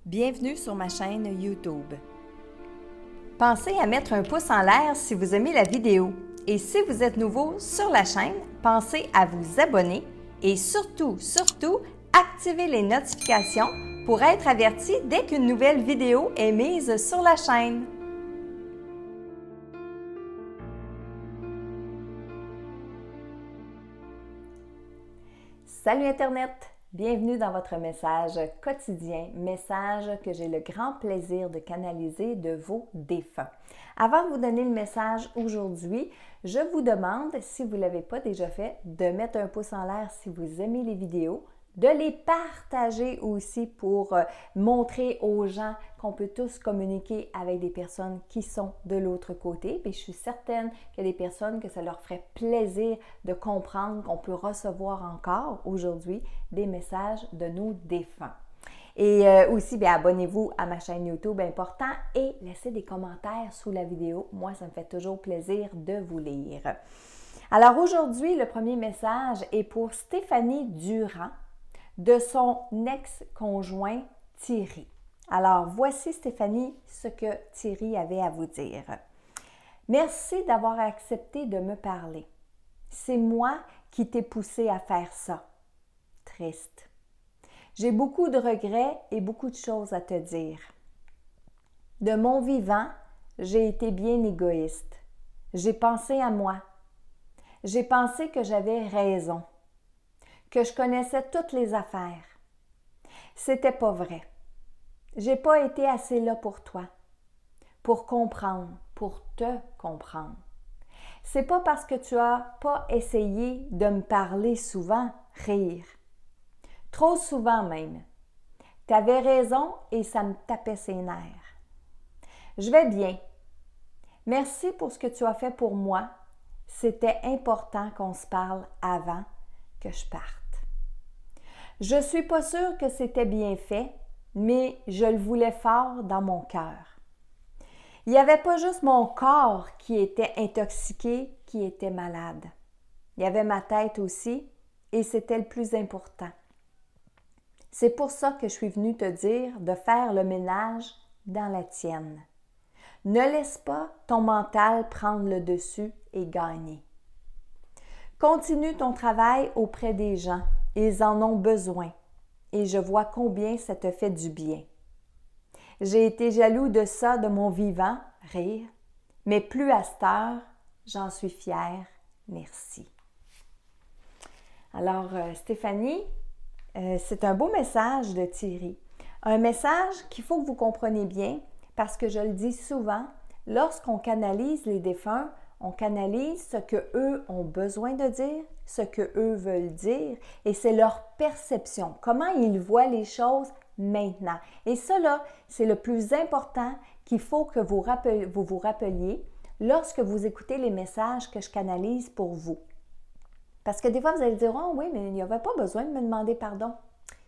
Bienvenue sur ma chaîne YouTube. Pensez à mettre un pouce en l'air si vous aimez la vidéo. Et si vous êtes nouveau sur la chaîne, pensez à vous abonner et surtout, activez les notifications pour être averti dès qu'une nouvelle vidéo est mise sur la chaîne. Salut Internet! Bienvenue dans votre message quotidien, message que j'ai le grand plaisir de canaliser de vos défunts. Avant de vous donner le message aujourd'hui, je vous demande, si vous ne l'avez pas déjà fait, de mettre un pouce en l'air si vous aimez les vidéos, de les partager aussi pour montrer aux gens qu'on peut tous communiquer avec des personnes qui sont de l'autre côté. Puis je suis certaine qu'il y a des personnes que ça leur ferait plaisir de comprendre qu'on peut recevoir encore aujourd'hui des messages de nos défunts. Et aussi, bien, abonnez-vous à ma chaîne YouTube, important, et laissez des commentaires sous la vidéo. Moi, ça me fait toujours plaisir de vous lire. Alors aujourd'hui, le premier message est pour Stéphanie Durand, de son ex-conjoint Thierry. Alors, voici Stéphanie, ce que Thierry avait à vous dire. Merci d'avoir accepté de me parler. C'est moi qui t'ai poussé à faire ça. Triste. J'ai beaucoup de regrets et beaucoup de choses à te dire. De mon vivant, j'ai été bien égoïste. J'ai pensé à moi. J'ai pensé que j'avais raison, que je connaissais toutes les affaires. C'était pas vrai. J'ai pas été assez là pour toi, pour comprendre, pour te comprendre. C'est pas parce que tu as pas essayé de me parler souvent, rire. Trop souvent même. Tu avais raison et ça me tapait ses nerfs. Je vais bien. Merci pour ce que tu as fait pour moi. C'était important qu'on se parle avant que je parte. Je suis pas sûre que c'était bien fait, mais je le voulais fort dans mon cœur. Il n'y avait pas juste mon corps qui était intoxiqué, qui était malade. Il y avait ma tête aussi, et c'était le plus important. C'est pour ça que je suis venue te dire de faire le ménage dans la tienne. Ne laisse pas ton mental prendre le dessus et gagner. Continue ton travail auprès des gens. Ils en ont besoin et je vois combien ça te fait du bien. J'ai été jaloux de ça de mon vivant, rire, mais plus à cette heure, j'en suis fière. Merci. Alors, Stéphanie, c'est un beau message de Thierry. Un message qu'il faut que vous compreniez bien parce que je le dis souvent, lorsqu'on canalise les défunts, on canalise ce qu'eux ont besoin de dire, ce qu'eux veulent dire, et c'est leur perception, comment ils voient les choses maintenant. Et ça, là, c'est le plus important qu'il faut que vous vous rappeliez lorsque vous écoutez les messages que je canalise pour vous. Parce que des fois, vous allez dire « Oh oui, mais il n'y avait pas besoin de me demander pardon. »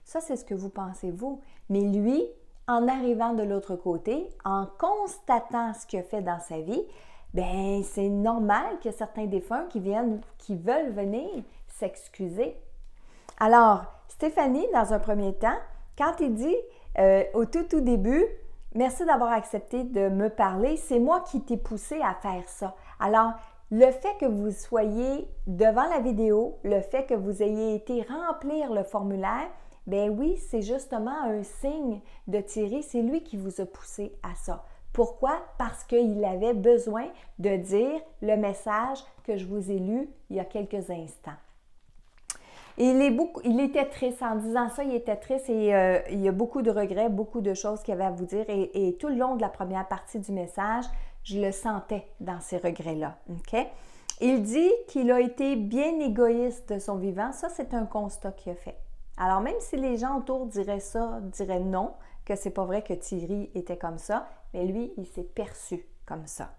Ça, c'est ce que vous pensez, vous. Mais lui, en arrivant de l'autre côté, en constatant ce qu'il a fait dans sa vie, bien, c'est normal qu'il y a certains défunts qui veulent venir s'excuser. Alors, Stéphanie, dans un premier temps, quand il dit au tout début, « Merci d'avoir accepté de me parler, c'est moi qui t'ai poussé à faire ça. » Alors, le fait que vous soyez devant la vidéo, le fait que vous ayez été remplir le formulaire, bien oui, c'est justement un signe de Thierry, c'est lui qui vous a poussé à ça. Pourquoi? Parce qu'il avait besoin de dire le message que je vous ai lu il y a quelques instants. Il était triste. En disant ça, il était triste et il y a beaucoup de regrets, beaucoup de choses qu'il avait à vous dire. Et tout le long de la première partie du message, je le sentais dans ces regrets-là. Okay? Il dit qu'il a été bien égoïste de son vivant. Ça, c'est un constat qu'il a fait. Alors, même si les gens autour diraient non, que c'est pas vrai que Thierry était comme ça, mais lui, il s'est perçu comme ça.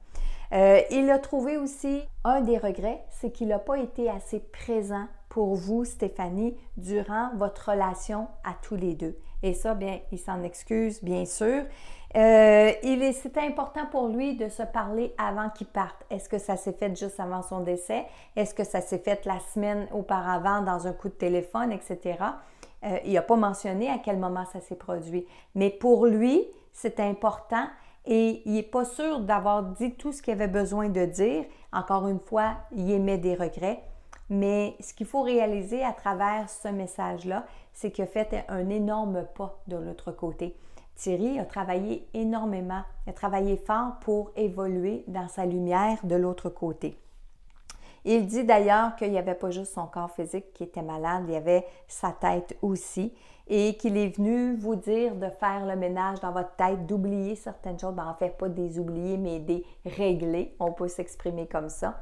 Il a trouvé aussi un des regrets, c'est qu'il n'a pas été assez présent pour vous, Stéphanie, durant votre relation à tous les deux. Et ça, bien, il s'en excuse, bien sûr. C'était important pour lui de se parler avant qu'il parte. Est-ce que ça s'est fait juste avant son décès? Est-ce que ça s'est fait la semaine auparavant dans un coup de téléphone, etc.? Il n'a pas mentionné à quel moment ça s'est produit. Mais pour lui, c'est important et il n'est pas sûr d'avoir dit tout ce qu'il avait besoin de dire. Encore une fois, il émet des regrets. Mais ce qu'il faut réaliser à travers ce message-là, c'est qu'il a fait un énorme pas de l'autre côté. Thierry a travaillé énormément, il a travaillé fort pour évoluer dans sa lumière de l'autre côté. Il dit d'ailleurs qu'il n'y avait pas juste son corps physique qui était malade, il y avait sa tête aussi et qu'il est venu vous dire de faire le ménage dans votre tête, d'oublier certaines choses, en fait pas des oublier mais des régler, on peut s'exprimer comme ça.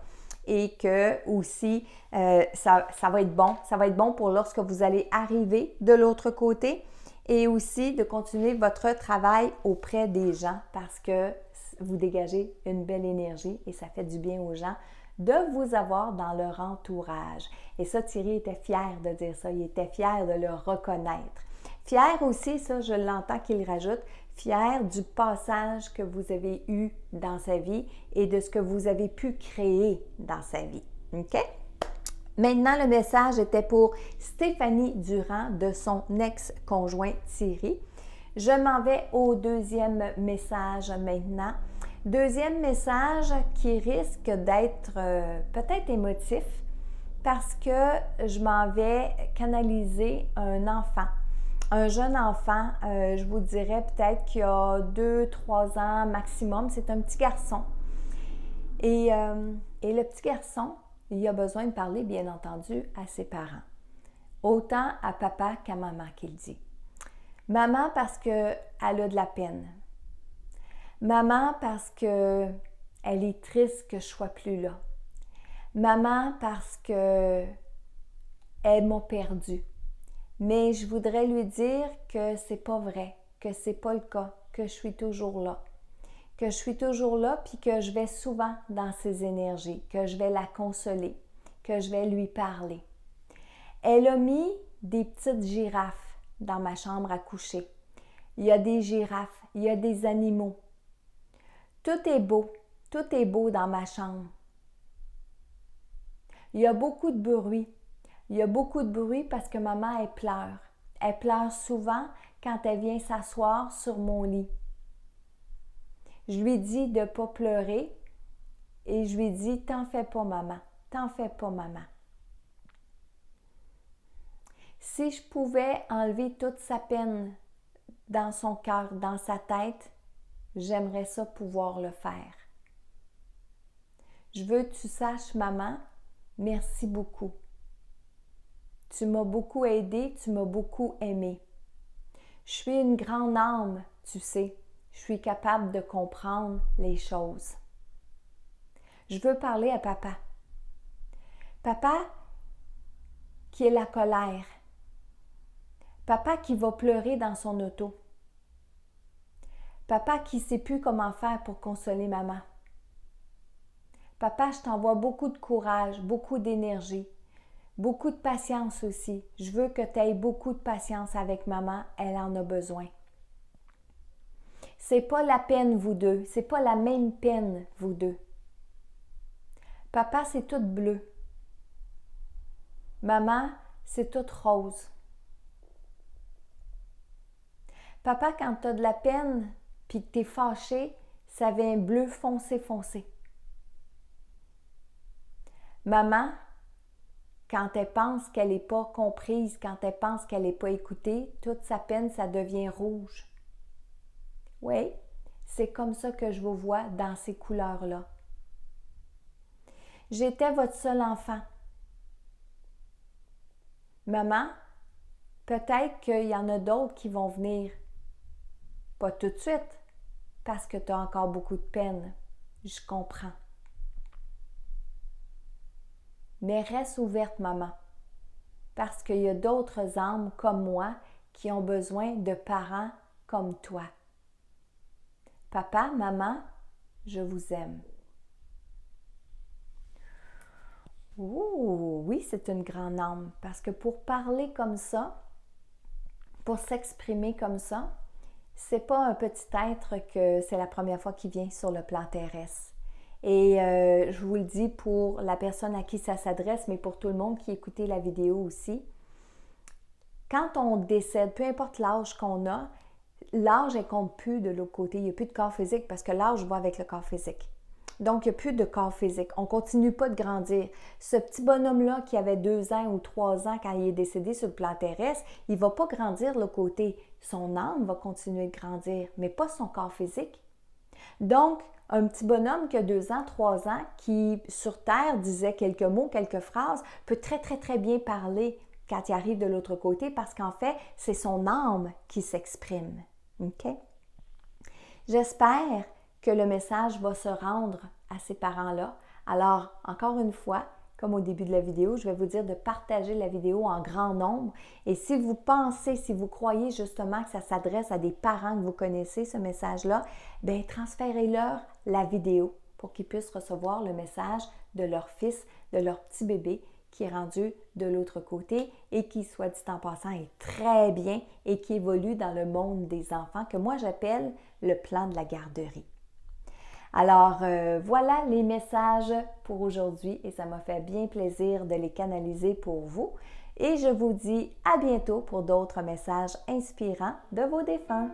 Et que aussi, ça va être bon pour lorsque vous allez arriver de l'autre côté et aussi de continuer votre travail auprès des gens parce que vous dégagez une belle énergie et ça fait du bien aux gens de vous avoir dans leur entourage. Et ça, Thierry était fier de dire ça, il était fier de le reconnaître. Fier aussi, ça, je l'entends qu'il rajoute, fier du passage que vous avez eu dans sa vie et de ce que vous avez pu créer dans sa vie. OK? Maintenant, le message était pour Stéphanie Durand de son ex-conjoint Thierry. Je m'en vais au deuxième message maintenant. Deuxième message qui risque d'être peut-être émotif parce que je m'en vais canaliser un enfant. Un jeune enfant, je vous dirais peut-être qu'il a 2-3 ans maximum. C'est un petit garçon. Et le petit garçon, il a besoin de parler, bien entendu, à ses parents. Autant à papa qu'à maman qu'il dit. Maman parce qu'elle a de la peine. Maman parce qu'elle est triste que je ne sois plus là. Maman parce qu'elle m'a perdue. Mais je voudrais lui dire que c'est pas vrai, que c'est pas le cas, que je suis toujours là. Que je suis toujours là puis que je vais souvent dans ses énergies, que je vais la consoler, que je vais lui parler. Elle a mis des petites girafes dans ma chambre à coucher. Il y a des girafes, il y a des animaux. Tout est beau dans ma chambre. Il y a beaucoup de bruit. Il y a beaucoup de bruit parce que maman, elle pleure. Elle pleure souvent quand elle vient s'asseoir sur mon lit. Je lui dis de ne pas pleurer et je lui dis « T'en fais pas, maman. T'en fais pas, maman. » Si je pouvais enlever toute sa peine dans son cœur, dans sa tête, j'aimerais ça pouvoir le faire. Je veux que tu saches, maman, merci beaucoup. Tu m'as beaucoup aidé, tu m'as beaucoup aimé. Je suis une grande âme, tu sais. Je suis capable de comprendre les choses. Je veux parler à papa. Papa qui est la colère. Papa qui va pleurer dans son auto. Papa qui ne sait plus comment faire pour consoler maman. Papa, je t'envoie beaucoup de courage, beaucoup d'énergie. Beaucoup de patience aussi. Je veux que tu aies beaucoup de patience avec maman. Elle en a besoin. C'est pas la peine, vous deux. C'est pas la même peine, vous deux. Papa, c'est tout bleu. Maman, c'est tout rose. Papa, quand tu as de la peine puis que tu es fâché, ça vient bleu foncé, foncé. Maman, quand elle pense qu'elle n'est pas comprise, quand elle pense qu'elle n'est pas écoutée, toute sa peine, ça devient rouge. Oui, c'est comme ça que je vous vois dans ces couleurs-là. J'étais votre seul enfant. Maman, peut-être qu'il y en a d'autres qui vont venir. Pas tout de suite, parce que tu as encore beaucoup de peine. Je comprends. Mais reste ouverte, maman, parce qu'il y a d'autres âmes comme moi qui ont besoin de parents comme toi. Papa, maman, je vous aime. Ouh, oui, c'est une grande âme, parce que pour parler comme ça, pour s'exprimer comme ça, c'est pas un petit être que c'est la première fois qu'il vient sur le plan terrestre. Et je vous le dis pour la personne à qui ça s'adresse, mais pour tout le monde qui écoutait la vidéo aussi, Quand on décède, peu importe l'âge qu'on a, l'âge ne compte plus de l'autre côté. Il n'y a plus de corps physique parce que l'âge va avec le corps physique. Donc, il n'y a plus de corps physique. On ne continue pas de grandir. Ce petit bonhomme-là qui avait 2 ans ou 3 ans quand il est décédé sur le plan terrestre, il ne va pas grandir de l'autre côté. Son âme va continuer de grandir, mais pas son corps physique. Donc, un petit bonhomme qui a 2 ans, 3 ans, qui sur Terre disait quelques mots, quelques phrases, peut très, très, très bien parler quand il arrive de l'autre côté parce qu'en fait, c'est son âme qui s'exprime. OK? J'espère que le message va se rendre à ces parents-là. Alors, encore une fois, comme au début de la vidéo, je vais vous dire de partager la vidéo en grand nombre. Et si vous pensez, si vous croyez justement que ça s'adresse à des parents que vous connaissez, ce message-là, bien, transférez-leur la vidéo pour qu'ils puissent recevoir le message de leur fils, de leur petit bébé qui est rendu de l'autre côté et qui, soit dit en passant, est très bien et qui évolue dans le monde des enfants que moi j'appelle le plan de la garderie. Alors, voilà les messages pour aujourd'hui et ça m'a fait bien plaisir de les canaliser pour vous. Et je vous dis à bientôt pour d'autres messages inspirants de vos défunts.